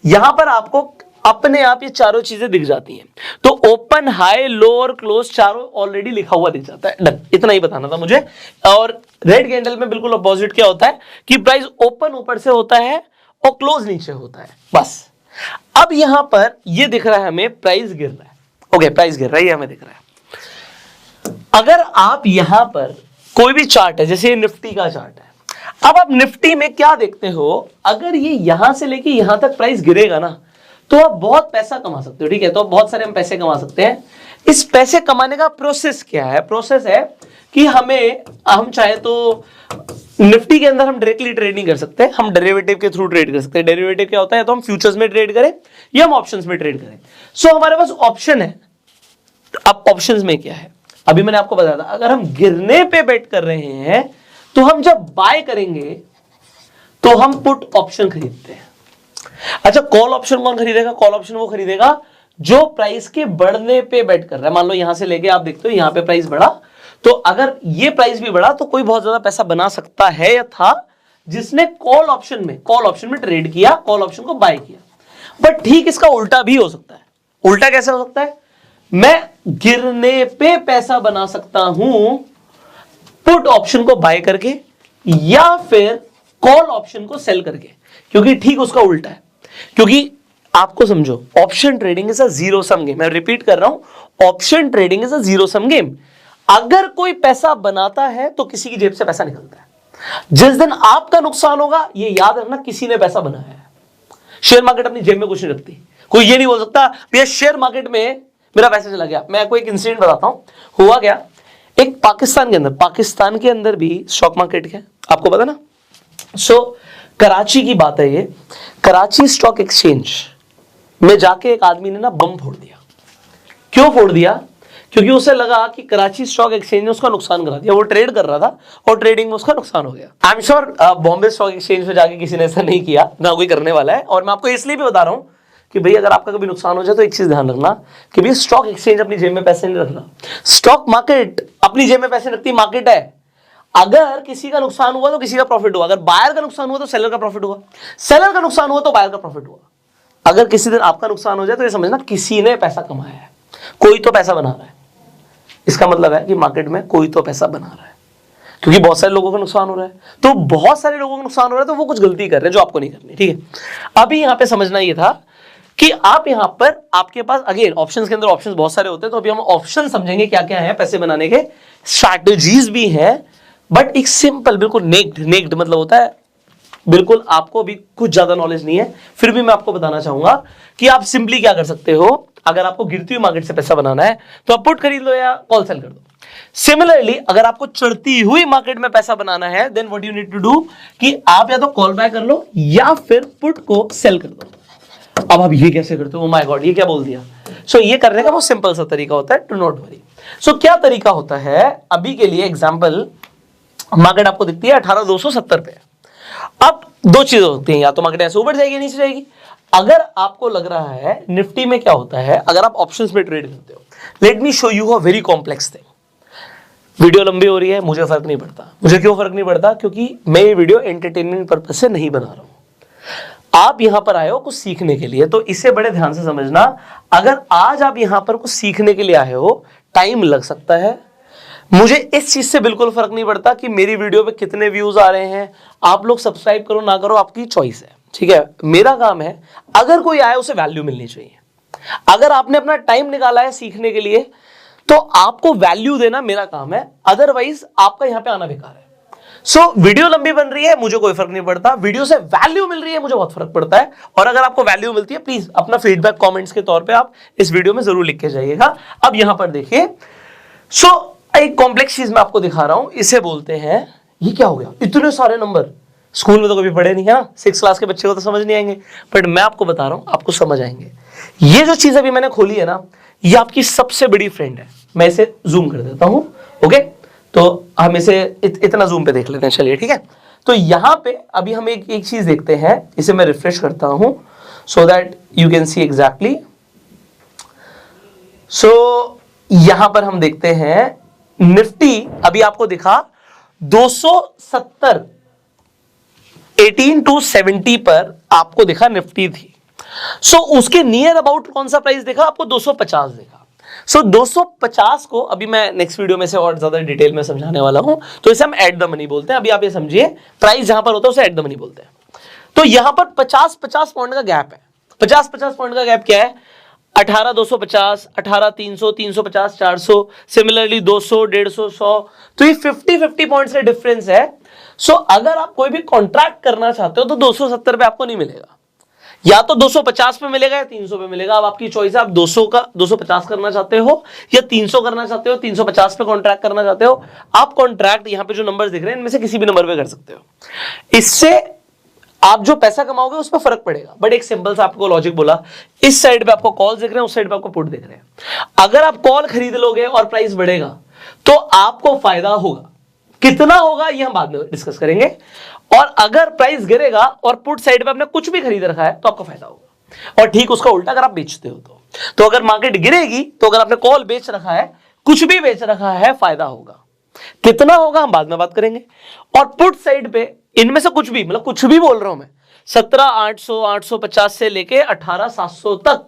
A: यहां पर आपको अपने आप ये चारों चीजें दिख जाती हैं। तो ओपन, हाई, लो और क्लोज चारों ऑलरेडी लिखा हुआ दिख जाता है। डन, इतना ही बताना था मुझे। और रेड कैंडल में बिल्कुल अपोजिट क्या होता है कि प्राइस ओपन ऊपर से होता है और क्लोज नीचे होता है, बस। अब यहां पर ये दिख रहा है हमें प्राइस गिर रहा है। ओके, प्राइस गिर रहा है, ये हमें दिख रहा है। अगर आप यहां पर कोई भी चार्ट है, जैसे ये निफ्टी का चार्ट है, अब आप निफ्टी में क्या देखते हो, अगर ये यहां से लेके यहां तक प्राइस गिरेगा ना, तो आप बहुत पैसा कमा सकते हो। ठीक है, तो बहुत सारे हम पैसे कमा सकते हैं। इस पैसे कमाने का प्रोसेस क्या है? प्रोसेस है कि हम चाहे तो निफ्टी के अंदर हम डायरेक्टली ट्रेड नहीं कर सकते, हम डेरिवेटिव के थ्रू ट्रेड कर सकते हैं। डेरिवेटिव क्या होता है, तो हम फ्यूचर्स में ट्रेड करें या हम ऑप्शंस में ट्रेड करें। सो हमारे पास ऑप्शन है। अब ऑप्शंस में क्या है, अभी मैंने आपको बताया था, अगर हम गिरने पे बेट कर रहे हैं तो हम जब बाय करेंगे तो हम पुट ऑप्शन खरीदते हैं। अच्छा, कॉल ऑप्शन कौन खरीदेगा? कॉल ऑप्शन वो खरीदेगा जो प्राइस के बढ़ने पे बेट कर रहा है। मान लो यहां से लेके आप देखते हो यहां पे प्राइस बढ़ा, तो अगर ये प्राइस भी बढ़ा तो कोई बहुत ज्यादा पैसा बना सकता है या था जिसने कॉल ऑप्शन में ट्रेड किया, कॉल ऑप्शन को बाय किया। बट ठीक इसका उल्टा भी हो सकता है। उल्टा कैसे हो सकता है? मैं गिरने पे पैसा बना सकता हूं पुट ऑप्शन को बाय करके, या फिर कॉल ऑप्शन को सेल करके, क्योंकि ठीक उसका उल्टा है। क्योंकि आपको समझो, option trading is a zero sum game. मैं रिपीट कर रहा हूं, option trading is a zero sum game. अगर कोई पैसा बनाता है तो किसी की जेब से पैसा निकलता है। जिस दिन आपका नुकसान होगा, ये याद रखना, किसी ने पैसा बनाया है। शेयर मार्केट अपनी जेब में कुछ नहीं रखती। कोई ये नहीं बोल सकता भैया शेयर मार्केट में मेरा पैसा चला गया। मैं आपको एक इंसिडेंट बताता हूं, हुआ क्या, एक पाकिस्तान के अंदर भी स्टॉक मार्केट है, आपको पता ना। सो कराची की बात है ये, कराची स्टॉक एक्सचेंज में जाके एक आदमी ने ना बम फोड़ दिया। क्यों फोड़ दिया? क्योंकि उसे लगा कि कराची स्टॉक एक्सचेंज ने उसका नुकसान करा दिया। वो ट्रेड कर रहा था और ट्रेडिंग में उसका नुकसान हो गया। I am sure Bombay stock exchange में जाके किसी ने ऐसा नहीं किया, ना कोई करने वाला है। और मैं आपको इसलिए भी बता रहा हूं कि भाई अगर आपका कभी नुकसान हो जाए तो एक चीज ध्यान रखना कि भाई स्टॉक एक्सचेंज अपनी जेब में पैसे नहीं रखना, स्टॉक मार्केट अपनी जेब में पैसे रखती मार्केट है। अगर किसी का नुकसान हुआ तो किसी का प्रॉफिट हुआ, अगर बायर का नुकसान हुआ तो सेलर का प्रॉफिट हुआ, सेलर का नुकसान हुआ तो बायर का प्रॉफिट हुआ। अगर किसी दिन आपका नुकसान हो जाए तो ये समझना किसी ने पैसा कमाया है, कोई तो पैसा बना रहा है। इसका मतलब है कि मार्केट में कोई तो पैसा बना रहा है, क्योंकि बहुत सारे लोगों का नुकसान हो रहा है। तो बहुत सारे लोगों का नुकसान हो रहा है तो वो कुछ गलती कर रहे हैं जो आपको नहीं करनी। ठीक है, अभी यहां पे समझना ये था कि आप यहां पर आपके पास अगेन ऑप्शंस के अंदर ऑप्शंस बहुत सारे होते हैं। तो अभी हम ऑप्शन समझेंगे क्या क्या है पैसे बनाने के, स्ट्रैटेजीज भी हैं, बट एक सिंपल बिल्कुल नेक्ड मतलब होता है बिल्कुल आपको भी कुछ ज्यादा नॉलेज नहीं है, फिर भी मैं आपको बताना चाहूंगा कि आप सिंपली क्या कर सकते हो। अगर आपको गिरती हुई मार्केट से पैसा बनाना है तो आप पुट खरीद लो या कॉल सेल कर दो। सिमिलरली अगर आपको चढ़ती हुई मार्केट में पैसा बनाना है then what you need to do कि आप या तो कॉल बाय कर लो या फिर पुट को सेल कर दो। अब आप ये कैसे करते हो? माय गॉड, ये क्या बोल दिया? सो ये करने का बहुत सिंपल सा तरीका होता है, डू नॉट वरी। सो क्या तरीका होता है? अभी के लिए एग्जांपल, मार्केट आपको दिखती है 18,270 पे। अब दो चीजें होती हैं, या तो मार्केट ऐसे ऊपर जाएगी नीचे जाएगी। अगर आपको लग रहा है निफ्टी में क्या होता है, अगर आप ऑप्शंस में ट्रेड करते हो, let me show you a very complex thing. Video लंबी हो रही है, मुझे फर्क नहीं पड़ता। मुझे क्यों फर्क नहीं पड़ता? क्योंकि मैं ये वीडियो एंटरटेनमेंट पर्पज से नहीं बना रहा हूं। आप यहां पर आए हो कुछ सीखने के लिए, तो इसे बड़े ध्यान से समझना। अगर आज आप यहां पर कुछ सीखने के लिए आए हो, टाइम लग सकता है। मुझे इस चीज से बिल्कुल फर्क नहीं पड़ता कि मेरी वीडियो पे कितने व्यूज आ रहे हैं। आप लोग सब्सक्राइब करो ना करो, आपकी चॉइस है। ठीक है, मेरा काम है अगर कोई आए उसे वैल्यू मिलनी चाहिए। अगर आपने अपना टाइम निकाला है सीखने के लिए तो आपको वैल्यू देना मेरा काम है, अदरवाइज आपका यहां पे आना बेकार है। सो वीडियो लंबी बन रही है मुझे कोई फर्क नहीं पड़ता, वीडियो से वैल्यू मिल रही है मुझे बहुत फर्क पड़ता है। और अगर आपको वैल्यू मिलती है प्लीज अपना फीडबैक कमेंट्स के तौर पे आप इस वीडियो में जरूर लिख के जाइएगा। अब यहां पर देखिए, सो एक कॉम्प्लेक्स चीज मैं आपको दिखा रहा हूं, इसे बोलते हैं, ये क्या हो गया, इतने सारे नंबर स्कूल में तो कभी पढ़े नहीं है ना, 6 क्लास के बच्चे को तो समझ नहीं आएंगे, बट मैं आपको बता रहा हूं आपको समझ आएंगे। ये जो चीज अभी मैंने खोली है ना, ये आपकी सबसे बड़ी फ्रेंड है। मैं इसे जूम कर देता हूं, ओके, तो हम इसे इतना जूम पे देख लेते हैं, चलिए ठीक है। तो यहां पे अभी हम एक चीज देखते हैं, इसे मैं रिफ्रेश करता हूं so that you can see exactly. So यहां पर हम देखते हैं निफ्टी अभी आपको दिखा 270 18 to 70 पर आपको दिखा निफ्टी थी। सो उसके नियर अबाउट कौन सा प्राइस देखा आपको, 250 देखा। सो 250 को अभी मैं नेक्स्ट वीडियो में से और ज्यादा डिटेल में समझाने वाला हूं, तो इसे हम एट द मनी बोलते हैं। अभी आप ये समझिए, प्राइस जहां पर होता है उसे एट द मनी बोलते हैं। तो यहां पर 50-50 पॉइंट का गैप है। 50-50 पॉइंट का गैप क्या है, 18,250, 18,300, 350, 400, सिमिलरली 200, 150, 100, तो ये 50-50 पॉइंट्स का डिफरेंस है। सो अगर आप कोई भी कॉन्ट्रैक्ट करना चाहते हो तो 270 पे आपको नहीं मिलेगा, या तो 250 पे मिलेगा या 300 पे मिलेगा। अब आपकी चॉइस है, आप 200 का 250 करना चाहते हो या 300 करना चाहते हो, 350 पे कॉन्ट्रैक्ट करना चाहते हो। आप कॉन्ट्रैक्ट यहां पे जो नंबर्स दिख रहे हैं इनमें से किसी भी नंबर पे कर सकते हो। इससे आप जो पैसा कमाओगे उस पर फर्क पड़ेगा। बट एक सिंपल सा आपको लॉजिक बोला, इस साइड पे आपको कॉल दिख रहे हैं, उस साइड पे आपको पुट दिख रहे हैं। अगर आप कॉल खरीद लोगे और प्राइस बढ़ेगा तो आपको फायदा होगा, कितना होगा ये हम बाद में डिस्कस करेंगे। और अगर प्राइस गिरेगा और पुट साइड पे आपने कुछ भी खरीद रखा है तो आपका फायदा होगा। और ठीक उसका उल्टा अगर आप बेचते हो तो अगर मार्केट गिरेगी तो अगर आपने कॉल बेच रखा है, कुछ भी बेच रखा है, फायदा होगा। कितना होगा हम बाद में बात करेंगे। और पुट साइड पे इनमें से कुछ भी, मतलब कुछ भी बोल रहा हूं मैं, 17,800, 850 से लेके 18,700 तक,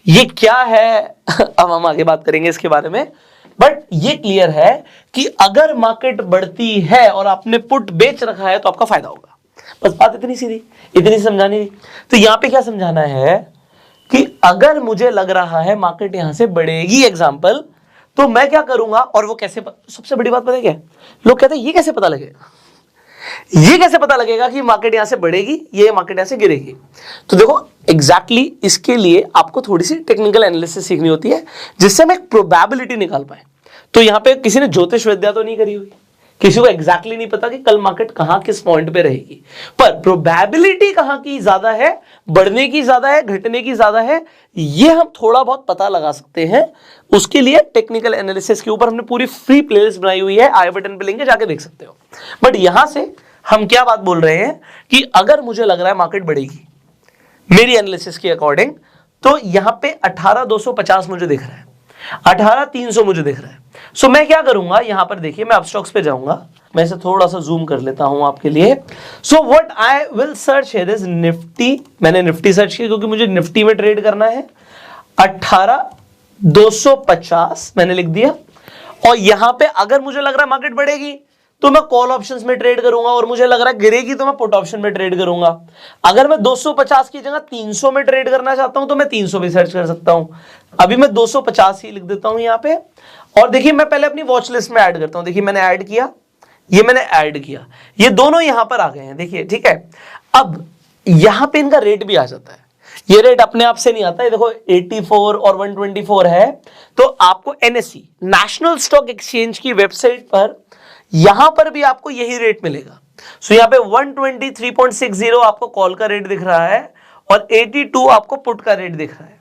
A: ये क्या है अब हम आगे बात करेंगे इसके बारे में। बट ये क्लियर है कि अगर मार्केट बढ़ती है और आपने पुट बेच रखा है तो आपका फायदा होगा। बस बात इतनी सीधी, इतनी समझानी थी। तो यहां पे क्या समझाना है कि अगर मुझे लग रहा है मार्केट यहां से बढ़ेगी एग्जांपल, तो मैं क्या करूंगा, और वो कैसे, सबसे बड़ी बात पता है क्या, लोग कहते हैं ये कैसे पता लगेगा, ये कैसे पता लगेगा कि मार्केट यहां से बढ़ेगी, ये मार्केट यहां से गिरेगी। तो देखो एग्जैक्टली इसके लिए आपको थोड़ी सी टेक्निकल एनालिसिस सीखनी होती है, जिससे हम एक प्रोबेबिलिटी निकाल पाए। तो यहां पे किसी ने ज्योतिष विद्या तो नहीं करी हुई, किसी को एग्जैक्टली नहीं पता कि कल मार्केट कहां किस पॉइंट पे रहेगी, पर प्रोबेबिलिटी कहां की ज्यादा है, बढ़ने की ज्यादा है, घटने की ज्यादा है, ये हम थोड़ा बहुत पता लगा सकते हैं। उसके लिए टेक्निकल एनालिसिस के ऊपर हमने पूरी फ्री प्लेलिस्ट बनाई हुई है, आई बटन पे लिंक जाके देख सकते हो। बट यहां से हम क्या बात बोल रहे हैं कि अगर मुझे लग रहा है मार्केट बढ़ेगी मेरी एनालिसिस के अकॉर्डिंग, तो यहां पे 18,250 मुझे दिख रहा है, 18,300 मुझे दिख रहा है। सो मैं क्या करूंगा, यहां पर देखिए मैं अपस्टॉक्स पे जाऊंगा, मैं इसे थोड़ा सा जूम कर लेता हूं आपके लिए। So what I will search here is Nifty. मैंने निफ्टी सर्च किया क्योंकि मुझे निफ्टी में ट्रेड करना है। 18,250 मैंने लिख दिया। और यहां पे अगर मुझे लग रहा है मार्केट बढ़ेगी तो मैं कॉल ऑप्शंस में ट्रेड करूंगा, और मुझे लग रहा है गिरेगी तो मैं पुट ऑप्शन में ट्रेड करूंगा। अगर मैं 250 की जगह 300 में ट्रेड करना चाहता हूं तो मैं 300 भी सर्च कर सकता हूं। अभी मैं 250 ही लिख देता हूं यहां पे। और देखिए मैं पहले अपनी वॉच लिस्ट में ऐड करता हूं। देखिए मैंने ऐड किया, ये मैंने ऐड किया, ये दोनों यहां पर आ गए हैं, देखिए ठीक है। अब यहां पे इनका रेट भी आ जाता है, ये रेट अपने आप से नहीं आता है। देखो 84 और 124 है, तो आपको NSE नेशनल स्टॉक एक्सचेंज की वेबसाइट पर यहां पर भी आपको यही रेट मिलेगा। सो यहां पे 123.60 आपको कॉल का रेट दिख रहा है और 82 आपको पुट का रेट दिख रहा है।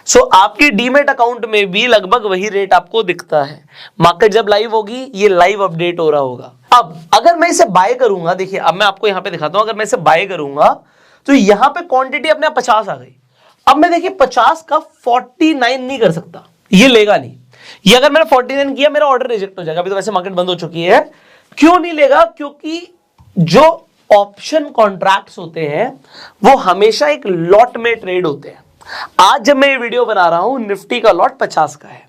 A: सो आपके डीमेट अकाउंट में भी लगभग वही रेट आपको दिखता है। मार्केट जब लाइव होगी ये लाइव अपडेट हो रहा होगा। अब अगर मैं इसे बाय करूंगा, देखिए अब मैं आपको यहां पे दिखाता हूं, अगर मैं इसे बाय करूंगा तो यहां पे क्वांटिटी अपने आप 50 आ गई। अब मैं देखिए 50 का 49 नहीं कर सकता, ये लेगा नहीं। ये अगर मैंने 49 किया मेरा ऑर्डर रिजेक्ट हो जाएगा। अभी तो वैसे मार्केट बंद हो चुकी है। क्यों नहीं लेगा? क्योंकि जो ऑप्शन कॉन्ट्रैक्ट्स होते हैं वो हमेशा एक लॉट में ट्रेड होते हैं। आज जब मैं ये वीडियो बना रहा हूं, निफ्टी का लॉट 50 का है,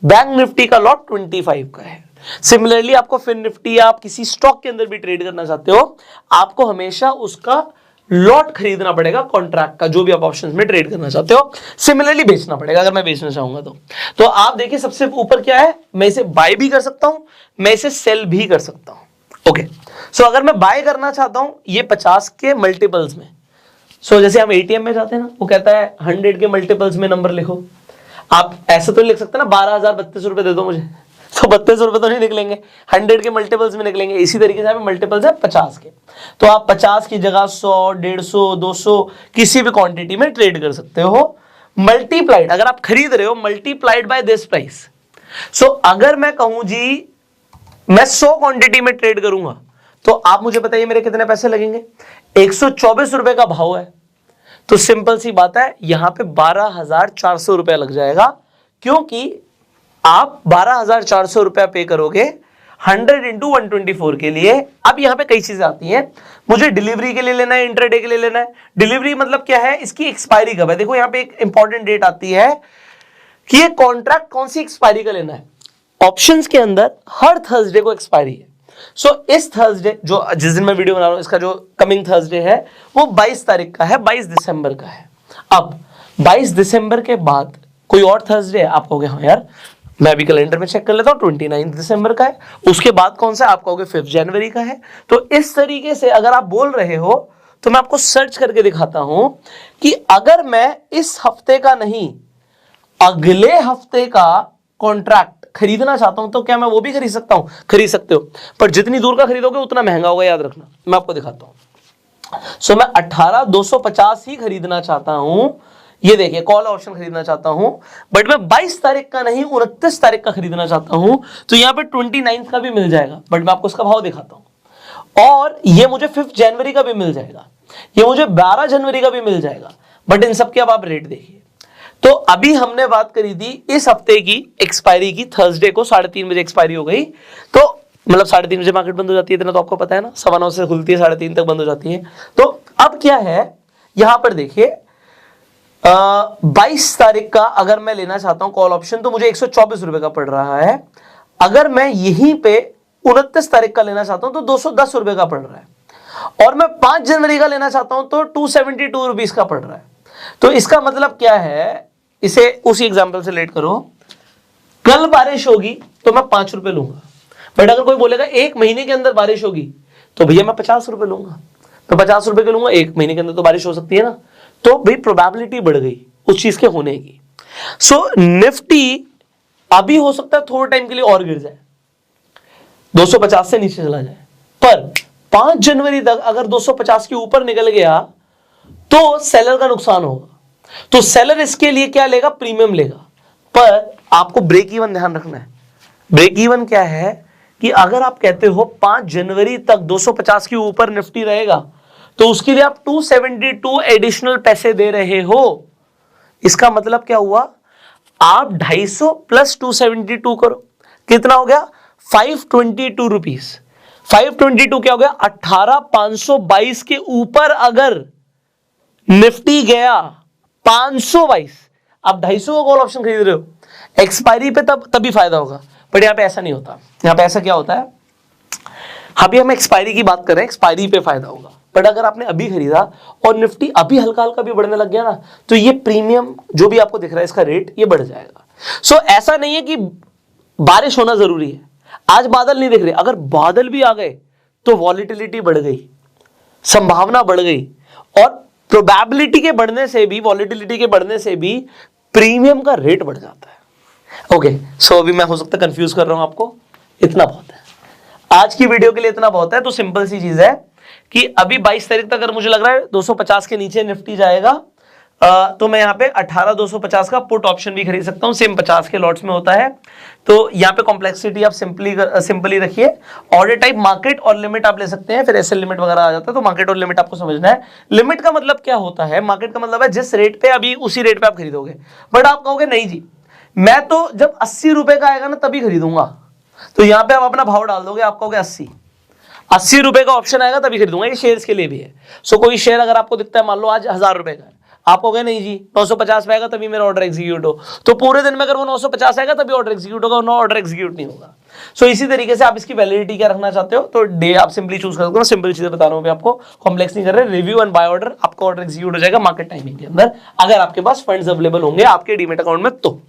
A: बैंक निफ्टी का लॉट 25 का है। सिमिलरली आपको फिर निफ्टी या आप किसी स्टॉक के अंदर भी ट्रेड करना चाहते हो, आपको हमेशा उसका लॉट खरीदना पड़ेगा कॉन्ट्रैक्ट का, जो भी आप ऑप्शंस में ट्रेड करना चाहते हो। सिमिलरली बेचना पड़ेगा अगर मैं बेचना चाहूंगा तो आप देखिए सबसे ऊपर क्या है, मैं इसे बाय भी कर सकता हूं, मैं इसे सेल भी कर सकता हूं। ओके, सो अगर मैं बाय करना चाहता हूं ये 50 के मल्टीपल्स में, सो जैसे हम एटीएम में जाते हैं ना, वो कहता है 100 के मल्टीपल्स में नंबर लिखो, आप ऐसे तो लिख सकते हैं ना 12,032 रुपए दे दो मुझे, तो 32 रुपए तो नहीं निकलेंगे, 100 के मल्टीपल्स में निकलेंगे। इसी तरीके से यहाँ पे मल्टीपल्स है 50 के, तो आप 50 की जगह 100, 150, 200 किसी भी क्वांटिटी में ट्रेड कर सकते हो। मल्टीप्लाइड, अगर आप खरीद रहे हो, मल्टीप्लाइड बाय दिस प्राइस। सो अगर मैं कहूं जी मैं 100 क्वांटिटी में ट्रेड करूंगा, तो आप मुझे बताइए मेरे कितने पैसे लगेंगे। 124 रुपए का भाव है, तो सिंपल सी बात है यहां पे 12,400 रुपया लग जाएगा, क्योंकि आप 12,400 रुपया पे करोगे 100 इंटू 124 के लिए। अब यहां पे कई चीजें आती हैं, मुझे डिलीवरी के लिए लेना है, इंटरडे के लिए लेना है। डिलीवरी मतलब क्या है, इसकी एक्सपायरी कब है। देखो यहां पे एक इंपॉर्टेंट डेट आती है कि ये कॉन्ट्रैक्ट कौन सी एक्सपायरी का लेना है। ऑप्शंस के अंदर हर थर्सडे को एक्सपायरी है। सो इस थर्सडे, जो जिस दिन मैं वीडियो बना रहा हूं, इसका जो कमिंग थर्सडे है वो 22 तारीख का है, 22 दिसंबर का है। अब 22 दिसंबर के बाद कोई और थर्सडे है, आप कहोगे हाँ यार मैं भी कैलेंडर में चेक कर लेता हूं, 29 दिसंबर का है। उसके बाद कौन सा, आप कहोगे 5 जनवरी का है। तो इस तरीके से अगर आप बोल रहे हो तो मैं आपको सर्च करके दिखाता हूं कि अगर मैं इस हफ्ते का नहीं अगले हफ्ते का कॉन्ट्रैक्ट खरीदना चाहता हूं तो क्या मैं वो भी खरीद सकता हूं। खरीद सकते हो, पर जितनी दूर का खरीदोगे उतना महंगा होगा, याद रखना। मैं आपको दिखाता हूं। सो मैं 18,250 ही खरीदना चाहता हूं, ये देखिए कॉल ऑप्शन खरीदना चाहता हूं, बट मैं 22 तारीख का नहीं 29 तारीख का खरीदना चाहता हूं, तो यहां पे 29 का भी मिल जाएगा, बट मैं आपको उसका भाव दिखाता हूं। और ये मुझे 5 जनवरी का भी मिल जाएगा, ये मुझे 12 जनवरी का भी मिल जाएगा, बट इन सब के अब आप रेट देखिए। तो अभी हमने बात करी थी इस हफ्ते की एक्सपायरी की, थर्सडे को 3:30 बजे एक्सपायरी हो गई, तो मतलब 3:30 बजे मार्केट बंद हो जाती है, इतना तो आपको पता है ना, 9:15 से खुलती है, 3:30 तक बंद हो जाती है। तो अब क्या है, यहां पर देखिए 22 तारीख का अगर मैं लेना चाहता हूं कॉल ऑप्शन, तो मुझे 124 रुपए का पड़ रहा है। अगर मैं यहीं पे 29 तारीख का लेना चाहता हूं तो 210 रुपए का पड़ रहा है, और मैं 5 जनवरी का लेना चाहता हूं तो 272 रुपीस का पड़ रहा है। तो इसका मतलब क्या है, इसे उसी एग्जाम्पल से लेट करो, कल बारिश होगी तो मैं 5 रुपए लूंगा, बट अगर कोई बोलेगा 1 महीने के अंदर बारिश होगी तो भैया मैं 50 रुपए लूंगा। मैं 50 रुपए के लूंगा, 1 महीने के अंदर तो बारिश हो सकती है ना, तो भाई प्रोबेबिलिटी बढ़ गई उस चीज के होने की। सो निफ्टी अभी हो सकता है थोड़े टाइम के लिए और गिर जाए, 250 से नीचे चला जाए, पर 5 जनवरी तक अगर 250 के ऊपर निकल गया तो सेलर का नुकसान होगा। तो सेलर इसके लिए क्या लेगा, प्रीमियम लेगा। पर आपको ब्रेक इवन ध्यान रखना है। ब्रेक इवन क्या है कि अगर आप कहते हो 5 जनवरी तक 250 के ऊपर निफ्टी रहेगा, तो उसके लिए आप 272 एडिशनल पैसे दे रहे हो। इसका मतलब क्या हुआ, आप 250 प्लस 272 करो, कितना हो गया 522 रुपीस। 522 क्या हो गया, 18,522 के ऊपर अगर निफ्टी गया 522, आप 250 का कॉल ऑप्शन खरीद रहे हो, एक्सपायरी पे तभी फायदा होगा, बट यहां पे ऐसा नहीं होता। यहां पे ऐसा क्या होता है, अभी हम एक्सपायरी की बात कर रहे हैं, एक्सपायरी पे फायदा होगा, बट अगर आपने अभी खरीदा और निफ्टी अभी हल्का हल्का भी बढ़ने लग गया ना, तो ये प्रीमियम जो भी आपको दिख रहा है इसका रेट ये बढ़ जाएगा। सो ऐसा नहीं है कि बारिश होना जरूरी है। आज बादल नहीं दिख रहे, अगर बादल भी आ गए तो वॉलिटिलिटी बढ़ गई, संभावना बढ़ गई, और प्रोबेबिलिटी के बढ़ने से भी, वॉलिटिलिटी के बढ़ने से भी प्रीमियम का रेट बढ़ जाता है। ओके, सो अभी मैं हो सकता है कंफ्यूज कर रहा हूं आपको, इतना बहुत है आज की वीडियो के लिए, इतना बहुत है। तो सिंपल सी चीज है कि अभी 22 तारीख तक अगर मुझे लग रहा है 250 के नीचे निफ्टी जाएगा, तो मैं यहाँ पे 18,250 का पुट ऑप्शन भी खरीद सकता हूँ, सेम 50 के लॉट्स में होता है। तो यहाँ पे कॉम्प्लेक्सिटी आप सिंपली रखिए, ऑर्डर टाइप मार्केट और लिमिट आप ले सकते हैं, फिर एसएल लिमिट वगैरह आ जाता है। तो मार्केट और लिमिट आपको समझना है। लिमिट का मतलब क्या होता है, मार्केट का मतलब है जिस रेट पे अभी उसी रेट पे आप खरीदोगे, बट आप कहोगे नहीं जी मैं तो जब 80 रुपए का आएगा ना तभी खरीदूंगा, तो यहाँ पे आप अपना भाव डाल दोगे, आप कहोगे 80 रुपए का ऑप्शन आएगा तभी खरीदूंगा। ये शेयर्स के लिए भी है। सो कोई शेयर अगर आपको दिखता है, मान लो आज 1000 रुपए का है, आप हो गए नहीं जी 950 पे आएगा तभी मेरा ऑर्डर एग्जीक्यूट हो, तो पूरे दिन में अगर वो 950 आएगा तभी ऑर्डर एग्जीक्यूट होगा, नो ऑर्डर एग्जीक्यूट नहीं होगा। सो इसी तरीके से आप इसकी वैलिडिटी क्या रखना चाहते हो, तो डे आप सिंपली चूज कर सकते हो। सिंपल चीजें बता रहा हूं आपको, कॉम्प्लेक्स नहीं कर रहे। रिव्यू एंड बाय ऑर्डर, आपका ऑर्डर एग्जीक्यूट हो जाएगा मार्केट टाइमिंग के अंदर, अगर आपके पास फंड्स अवेलेबल होंगे आपके डीमैट अकाउंट में। तो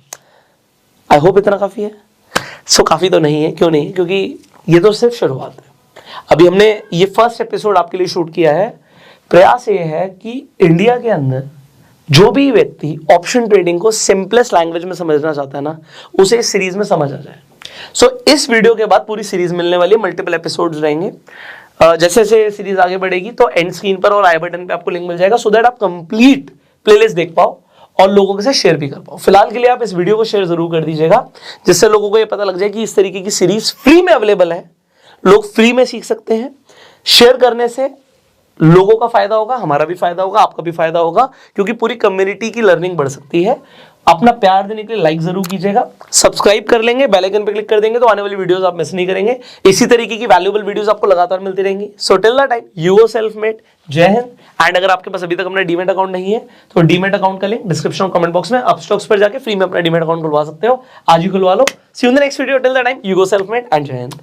A: आई होप इतना काफी है। सो काफी तो नहीं है, क्यों नहीं, क्योंकि ये तो सिर्फ शुरुआत है। अभी हमने ये फर्स्ट एपिसोड आपके लिए शूट किया है। प्रयास ये है कि इंडिया के अंदर जो भी व्यक्ति ऑप्शन ट्रेडिंग को सिंपलेस्ट लैंग्वेज में समझना चाहता है ना, उसे इस सीरीज में समझ आ जाए। सो इस वीडियो के बाद पूरी सीरीज मिलने वाली है, मल्टीपल एपिसोड्स रहेंगे। जैसे जैसे सीरीज आगे बढ़ेगी तो एंड स्क्रीन पर और आई बटन पे आपको लिंक मिल जाएगा, सो दैट आप कंप्लीट प्लेलिस्ट देख पाओ और लोगों के साथ शेयर भी कर पाओ। फिलहाल के लिए आप इस वीडियो को शेयर जरूर कर दीजिएगा, जिससे लोगों को ये पता लग जाए कि इस तरीके की सीरीज फ्री में अवेलेबल है, लोग फ्री में सीख सकते हैं। शेयर करने से लोगों का फायदा होगा, हमारा भी फायदा होगा, आपका भी फायदा होगा, क्योंकि पूरी कम्युनिटी की लर्निंग बढ़ सकती है। अपना प्यार देने के लिए लाइक जरूर कीजिएगा, सब्सक्राइब कर लेंगे, बेल आइकन पे क्लिक कर देंगे तो आने वाली वीडियोस आप मिस नहीं करेंगे। इसी तरीके की वैल्यूएबल वीडियोस आपको लगातार मिलती रहेंगी। So till the time, you go self made. जय हिंद। एंड अगर आपके पास अभी तक अपना डीमेट अकाउंट नहीं है तो डीमेट अकाउंट का लिंक डिस्क्रिप्शन और कमेंट बॉक्स में, अपस्टॉक्स पर जाकर फ्री में अपना डीमेट अकाउंट खुलवा सकते हो। आज ही खुलवा लो। See you in the next video. Till the time, you go self made and जय हिंद।